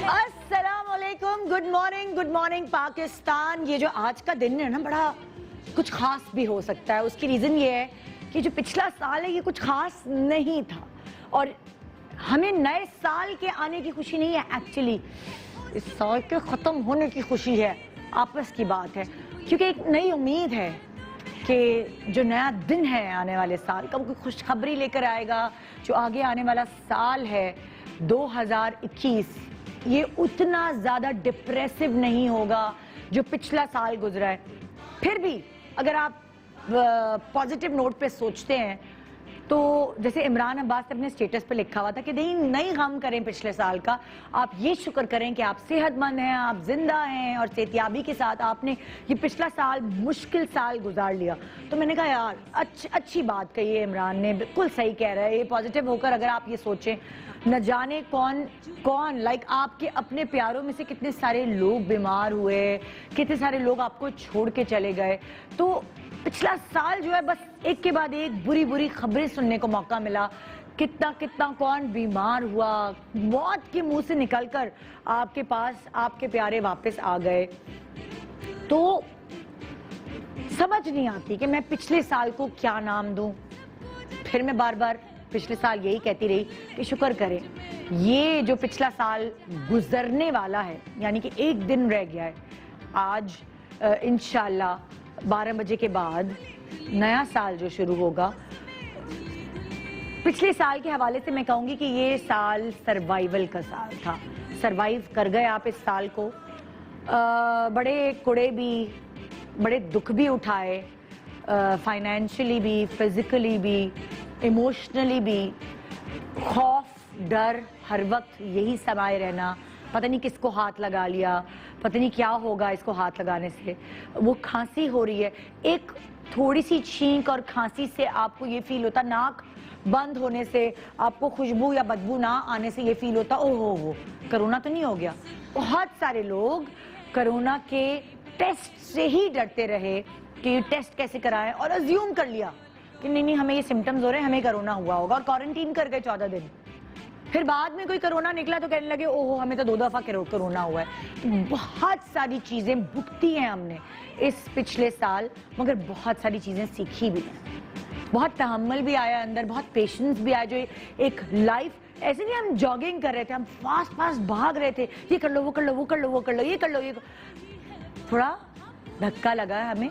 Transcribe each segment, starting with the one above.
अस्सलाम वालेकुम, good morning Pakistan. ये जो आज का दिन है ना, बड़ा कुछ खास भी हो सकता है। उसकी रीज़न ये है कि जो पिछला साल है ये कुछ खास नहीं था, और हमें नए साल के आने की खुशी नहीं है, एक्चुअली इस साल के ख़त्म होने की खुशी है। आपस की बात है, क्योंकि एक नई उम्मीद है कि जो नया दिन है आने वाले साल का, वो कोई खुशखबरी लेकर आएगा। जो आगे आने वाला साल है 2021, ये उतना ज़्यादा डिप्रेसिव नहीं होगा जो पिछला साल गुजरा है। फिर भी अगर आप पॉजिटिव नोट पे सोचते हैं, तो जैसे इमरान अब्बास ने अपने स्टेटस पे लिखा हुआ था कि नहीं गम करें पिछले साल का, आप ये शुक्र करें कि आप सेहतमंद हैं, आप जिंदा हैं, और सेहतियाबी के साथ आपने ये पिछला साल मुश्किल साल गुजार लिया। तो मैंने कहा यार अच्छी बात कही है इमरान ने, बिल्कुल सही कह रहा है। ये पॉजिटिव होकर अगर आप ये सोचें, न जाने कौन लाइक आपके अपने प्यारों में से कितने सारे लोग बीमार हुए, कितने सारे लोग आपको छोड़ के चले गए। तो पिछला साल जो है बस एक के बाद एक बुरी खबरें सुनने को मौका मिला। कितना कौन बीमार हुआ, मौत के मुंह से निकलकर आपके पास आपके प्यारे वापस आ गए। तो समझ नहीं आती कि मैं पिछले साल को क्या नाम दूं। फिर मैं बार पिछले साल यही कहती रही कि शुक्र करें ये जो पिछला साल गुजरने वाला है, यानी कि एक दिन रह गया है। आज इंशाल्लाह 12 बजे के बाद नया साल जो शुरू होगा। पिछले साल के हवाले से मैं कहूँगी कि ये साल सर्वाइवल का साल था। सर्वाइव कर गए आप इस साल को। बड़े कुड़े भी, बड़े दुख भी उठाए, फाइनेंशियली भी, फिजिकली भी, इमोशनली भी। खौफ, डर, हर वक्त यही समाये रहना, पता नहीं किसको हाथ लगा लिया, पता नहीं क्या होगा इसको हाथ लगाने से। वो खांसी हो रही है, एक थोड़ी सी छींक और खांसी से आपको ये फील होता, नाक बंद होने से आपको खुशबू या बदबू ना आने से ये फील होता, ओहो कोरोना तो नहीं हो गया। बहुत सारे लोग कोरोना के टेस्ट से ही डरते रहे कि टेस्ट कैसे कराएं, और अज्यूम कर लिया कि नहीं हमें ये सिम्टम्स हो रहे हैं, हमें कोरोना हुआ होगा, और क्वारंटीन कर गए 14 दिन। फिर बाद में कोई कोरोना निकला तो कहने लगे ओहो हमें तो 2 दफा कोरोना हुआ है। बहुत सारी चीजें भुगती हैं हमने इस पिछले साल, मगर बहुत सारी चीजें सीखी भी हैं। बहुत तहम्मुल भी आया अंदर, बहुत पेशेंस भी आया। जो एक लाइफ ऐसे नहीं, हम जॉगिंग कर रहे थे, हम फास्ट भाग रहे थे, ये कर लो वो कर लो वो कर लो वो कर लो ये कर लो ये। थोड़ा धक्का लगा है हमें,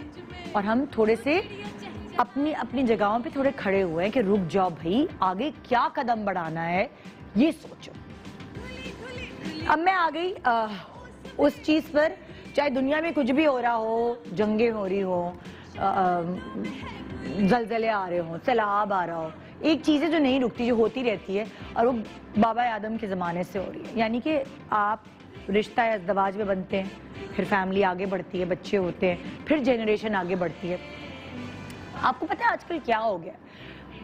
और हम थोड़े से अपनी जगहों पे थोड़े खड़े हुए हैं कि रुक जाओ भाई, आगे क्या कदम बढ़ाना है ये सोचो। अब मैं आ गई उस चीज पर, चाहे दुनिया में कुछ भी हो रहा हो, जंगें हो रही हो, जलजले आ रहे हो, सैलाब आ रहा हो, एक चीज है जो नहीं रुकती, जो होती रहती है, और वो बाबा आदम के जमाने से हो रही है। यानी कि आप रिश्ता या इज़्दवाज में बनते हैं, फिर फैमिली आगे बढ़ती है, बच्चे होते हैं, फिर जनरेशन आगे बढ़ती है। आपको पता है आजकल क्या हो गया?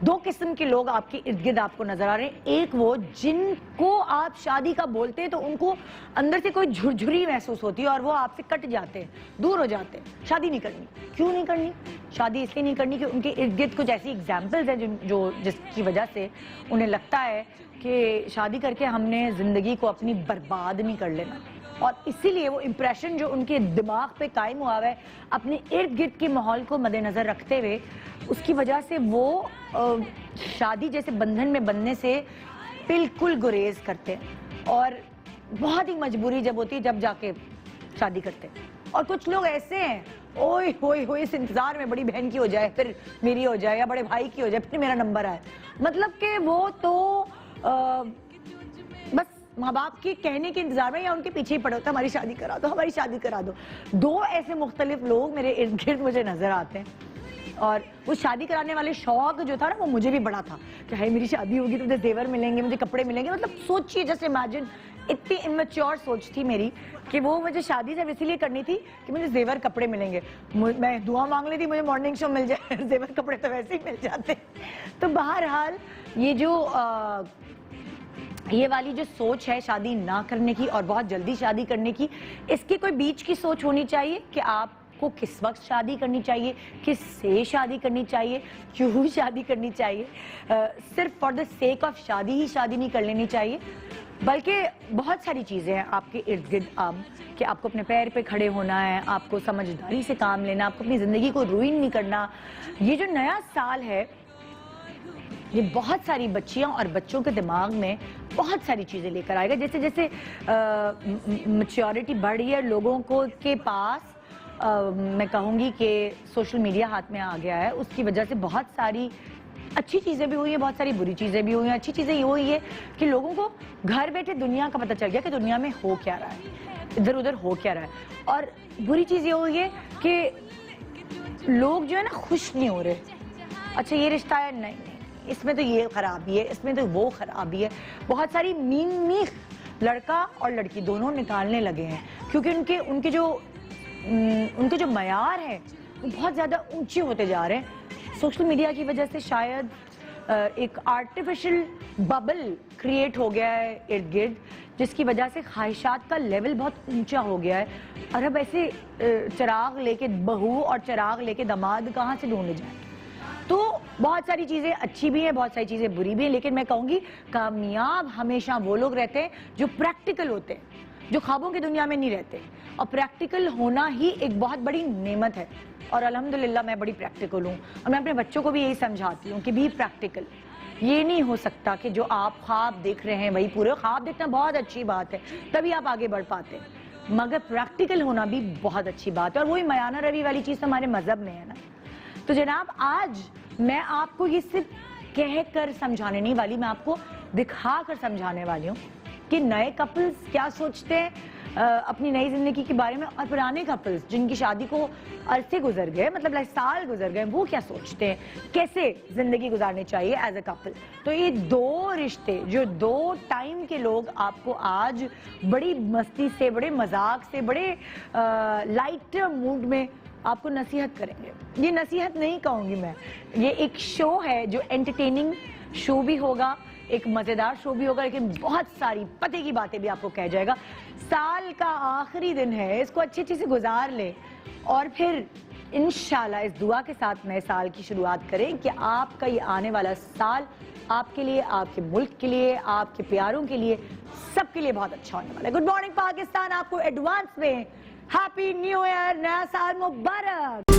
2 किस्म के लोग आपके इर्द गिर्द आपको नजर आ रहे हैं। एक वो जिनको आप शादी का बोलते हैं तो उनको अंदर से कोई झुरझुरी महसूस होती है, और वो आपसे कट जाते हैं, दूर हो जाते हैं। शादी नहीं करनी। क्यों नहीं करनी? शादी इसलिए नहीं करनी कि उनके इर्द गिर्द कुछ ऐसी एग्जाम्पल्स हैं जिसकी वजह से उन्हें लगता है कि शादी करके हमने जिंदगी को अपनी बर्बाद नहीं कर लेना, और इसीलिए वो इम्प्रेशन जो उनके दिमाग पे कायम हुआ है अपने इर्द गिर्द के माहौल को मद्देनजर रखते हुए, उसकी वजह से वो शादी जैसे बंधन में बनने से बिल्कुल गुरेज करते हैं, और बहुत ही मजबूरी जब होती है जब जाके शादी करते हैं। और कुछ लोग ऐसे हैं, ओए होए इस इंतजार में बड़ी बहन की हो जाए, फिर मेरी हो जाए, या बड़े भाई की हो जाए, फिर मेरा नंबर आए। मतलब कि वो तो बस माँ बाप के कहने के इंतजार में या उनके पीछे ही पड़े होता, हमारी शादी करा दो, हमारी शादी करा दो। 2 ऐसे मुख्तलिफ लोग मेरे इर्द गिर्द मुझे नजर आते हैं, और वो शादी कराने वाले शौक जो था ना, वो मुझे भी बड़ा था कि हाय मेरी शादी होगी तो मुझे जेवर मिलेंगे, मुझे कपड़े मिलेंगे। मतलब सोचिए, जस्ट इमेजिन, इतनी इमेच्योर सोच थी मेरी कि वो मुझे शादी जब इसीलिए करनी थी कि मुझे जेवर कपड़े मिलेंगे। मैं दुआ मांग ली थी मुझे मॉर्निंग शो मिल जाए, जेवर कपड़े तो वैसे ही मिल जाते। तो बहरहाल ये वाली जो सोच है शादी ना करने की और बहुत जल्दी शादी करने की, इसकी कोई बीच की सोच होनी चाहिए कि आपको किस वक्त शादी करनी चाहिए, किससे शादी करनी चाहिए, क्यों शादी करनी चाहिए। सिर्फ फॉर द सेक ऑफ शादी ही शादी नहीं कर लेनी चाहिए। بلکہ بہت ساری چیزیں ہیں آپ کے ارد گرد اب کہ آپ کو اپنے پیر پہ کھڑے ہونا ہے, آپ کو سمجھداری سے کام لینا, آپ کو اپنی زندگی کو روئن نہیں کرنا. یہ جو نیا سال ہے یہ بہت ساری بچیاں اور بچوں کے دماغ میں بہت ساری چیزیں لے کر آئے گا. جیسے جیسے میچورٹی بڑھ رہی ہے لوگوں کو کے پاس, میں کہوں گی کہ سوشل میڈیا ہاتھ میں آ گیا ہے, اس کی وجہ سے بہت ساری اچھی چیزیں بھی ہوئی ہیں, بہت ساری بری چیزیں بھی ہوئی ہیں. اچھی چیزیں یہ ہوئی ہے کہ لوگوں کو گھر بیٹھے دنیا کا پتہ چل گیا کہ دنیا میں ہو کیا رہا ہے, ادھر ادھر ہو کیا رہا ہے. اور بری چیز یہ ہوئی ہے کہ لوگ جو ہے نا خوش نہیں ہو رہے. اچھا یہ رشتہ ہے, نہیں اس میں تو یہ خرابی ہے, اس میں تو وہ خرابی ہے. بہت ساری میخ لڑکا اور لڑکی دونوں نکالنے لگے ہیں کیونکہ ان کے جو معیار ہیں وہ بہت زیادہ اونچے ہوتے جا رہے ہیں. سوشل میڈیا کی وجہ سے شاید ایک آرٹیفیشل ببل کریٹ ہو گیا ہے ارد گرد, جس کی وجہ سے خواہشات کا لیول بہت اونچا ہو گیا ہے. اور اب ایسے چراغ لے کے بہو اور چراغ لے کے داماد کہاں سے ڈھونڈے جائیں. تو بہت ساری چیزیں اچھی بھی ہیں, بہت ساری چیزیں بری بھی ہیں, لیکن میں کہوں گی کامیاب ہمیشہ وہ لوگ رہتے ہیں جو پریکٹیکل ہوتے ہیں, جو خوابوں کی دنیا میں نہیں رہتے. اور پریکٹیکل ہونا ہی ایک بہت بڑی نعمت ہے, اور الحمدللہ میں بڑی پریکٹیکل ہوں. اور میں اپنے بچوں کو بھی یہی سمجھاتی ہوں کہ بھی پریکٹیکل. یہ نہیں ہو سکتا کہ جو آپ خواب دیکھ رہے ہیں وہی پورے. خواب دیکھنا بہت اچھی بات ہے, تبھی آپ آگے بڑھ پاتے ہیں, مگر پریکٹیکل ہونا بھی بہت اچھی بات ہے. اور وہی میانہ روی والی چیز ہمارے مذہب میں ہے نا. تو جناب آج میں آپ کو یہ صرف کہہ کر سمجھانے نہیں والی, میں آپ کو دکھا کر سمجھانے والی ہوں کہ نئے کپلز کیا سوچتے ہیں اپنی نئی زندگی کے بارے میں, اور پرانے کپلز جن کی شادی کو عرصے گزر گئے, مطلب سال گزر گئے, وہ کیا سوچتے ہیں, کیسے زندگی گزارنی چاہیے ایز اے کپل. تو یہ دو رشتے, جو دو ٹائم کے لوگ آپ کو آج بڑی مستی سے, بڑے مذاق سے, بڑے لائٹ موڈ میں آپ کو نصیحت کریں گے. یہ نصیحت نہیں کہوں گی میں, یہ ایک شو ہے جو انٹرٹیننگ شو بھی ہوگا, ایک مزیدار شو بھی ہوگا, لیکن بہت ساری پتے کی باتیں بھی آپ کو کہہ جائے گا. سال کا آخری دن ہے, اس کو اچھی سے گزار لیں, اور پھر انشاءاللہ اس دعا کے ساتھ نئے سال کی شروعات کریں کہ آپ کا یہ آنے والا سال آپ کے لیے, آپ کے ملک کے لیے, آپ کے پیاروں کے لیے, سب کے لیے بہت اچھا ہونے والا ہے. گڈ مارننگ پاکستان, آپ کو ایڈوانس میں ہیپی نیو ایئر, نیا سال مبارک.